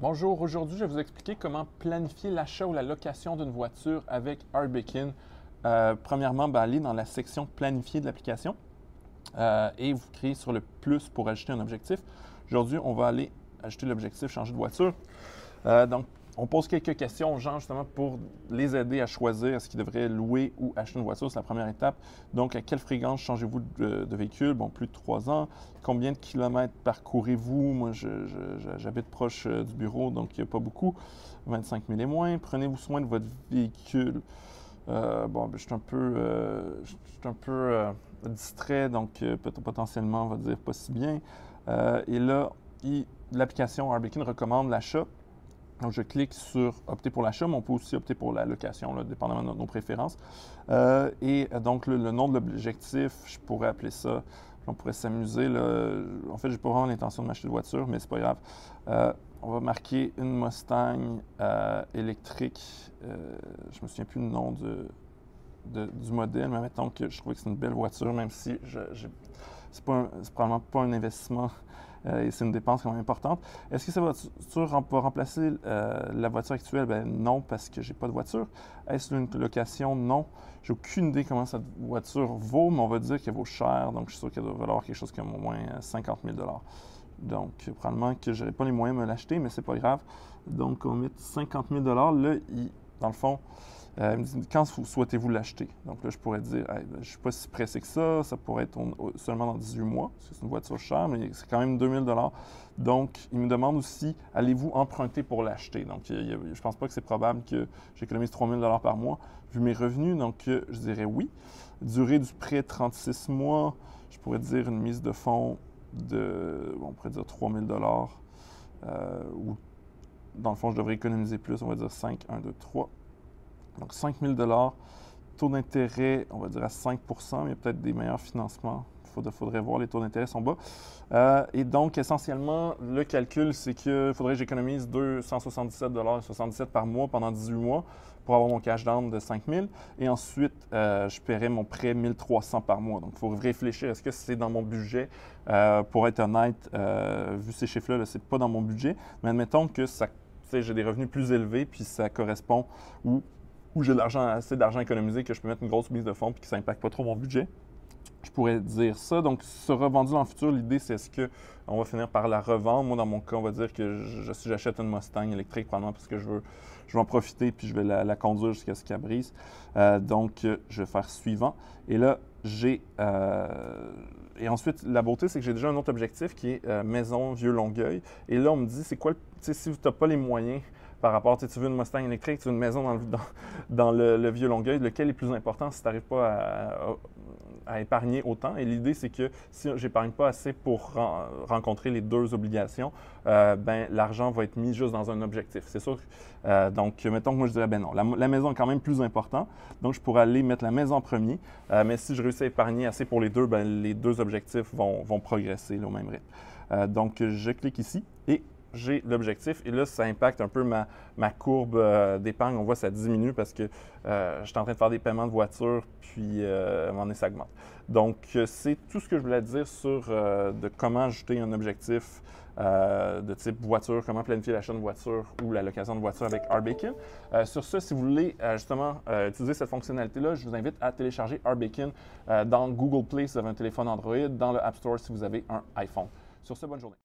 Bonjour, aujourd'hui je vais vous expliquer comment planifier l'achat ou la location d'une voiture avec Arbekin. Premièrement, allez dans la section planifier de l'application et vous cliquez sur le plus pour ajouter un objectif. Aujourd'hui, on va aller ajouter l'objectif changer de voiture. Donc, on pose quelques questions aux gens justement pour les aider à choisir est-ce qu'ils devraient louer ou acheter une voiture. C'est la première étape. Donc, à quelle fréquence changez-vous de véhicule? Bon, plus de 3 ans. Combien de kilomètres parcourez-vous? Moi, j'habite proche du bureau, donc il n'y a pas beaucoup. 25 000 et moins. Prenez-vous soin de votre véhicule? Je suis un peu distrait, donc potentiellement, on va dire pas si bien. Et là, l'application Arbekin recommande l'achat. Donc, je clique sur opter pour l'achat, mais on peut aussi opter pour la location, là, dépendamment de nos préférences. Donc, le nom de l'objectif, je pourrais appeler ça, on pourrait s'amuser. En fait, je n'ai pas vraiment l'intention de m'acheter de voiture, mais c'est pas grave. On va marquer une Mustang électrique. Je me souviens plus du nom du modèle, mais mettons que je trouvais que c'est une belle voiture, même si c'est probablement pas un investissement et c'est une dépense quand même importante. Est-ce que cette voiture va remplacer la voiture actuelle? Bien, non, parce que j'ai pas de voiture. Est-ce une location? Non. J'ai aucune idée comment cette voiture vaut, mais on va dire qu'elle vaut cher, donc je suis sûr qu'elle doit valoir quelque chose comme au moins 50 000 $. Donc, probablement que je n'aurai pas les moyens de me l'acheter, mais c'est pas grave. Donc, on met 50 000 $. Là, dans le fond, il me dit, quand souhaitez-vous l'acheter? Donc là, je pourrais dire, hey, je ne suis pas si pressé que ça pourrait être seulement dans 18 mois, parce que c'est une voiture chère, mais c'est quand même 2 000 $. Donc, il me demande aussi, allez-vous emprunter pour l'acheter? Donc, je ne pense pas que c'est probable que j'économise 3 000 $ par mois, vu mes revenus, donc je dirais oui. Durée du prêt, 36 mois, je pourrais dire une mise de fonds on pourrait dire 3 000 $, ou dans le fond, je devrais économiser plus, on va dire 5, 1, 2, 3. Donc, 5 000 $, taux d'intérêt, on va dire à 5 % mais il y a peut-être des meilleurs financements. Il faudrait voir, les taux d'intérêt sont bas. Et donc, essentiellement, le calcul, c'est qu'il faudrait que j'économise 277,77 $ par mois pendant 18 mois pour avoir mon cash down de 5 000. Et ensuite, je paierais mon prêt 1 300 par mois. Donc, il faut réfléchir, est-ce que c'est dans mon budget? Pour être honnête, vu ces chiffres-là, c'est pas dans mon budget. Mais admettons que j'ai des revenus plus élevés, puis ça correspond où j'ai assez d'argent économisé que je peux mettre une grosse mise de fonds et que ça n'impacte pas trop mon budget. Je pourrais dire ça. Donc, se revendu dans le futur, l'idée, c'est est-ce qu'on va finir par la revendre? Moi, dans mon cas, on va dire que si j'achète une Mustang électrique, probablement parce que je veux en profiter puis je vais la conduire jusqu'à ce qu'elle brise. Donc, je vais faire suivant. Et là, et ensuite, la beauté, c'est que j'ai déjà un autre objectif qui est maison Vieux-Longueuil. Et là, on me dit, c'est quoi, si tu n'as pas les moyens par rapport, tu veux une Mustang électrique, tu veux une maison dans le Vieux-Longueuil, lequel est plus important si tu n'arrives pas à épargner autant? Et l'idée, c'est que si je n'épargne pas assez pour rencontrer les deux obligations, l'argent va être mis juste dans un objectif. C'est sûr. Donc, mettons que moi, je dirais, non, la maison est quand même plus important. Donc, je pourrais aller mettre la maison en premier. Mais si je réussis à épargner assez pour les deux objectifs vont progresser là, au même rythme. Donc, je clique ici et j'ai l'objectif et là, ça impacte un peu ma courbe d'épargne. On voit que ça diminue parce que je suis en train de faire des paiements de voiture, puis à un moment donné, ça augmente. Donc, c'est tout ce que je voulais dire sur de comment ajouter un objectif de type voiture, comment planifier l'achat de voiture ou la location de voiture avec Arbekin. Sur ce, si vous voulez justement utiliser cette fonctionnalité-là, je vous invite à télécharger Arbekin dans Google Play si vous avez un téléphone Android, dans le App Store si vous avez un iPhone. Sur ce, bonne journée.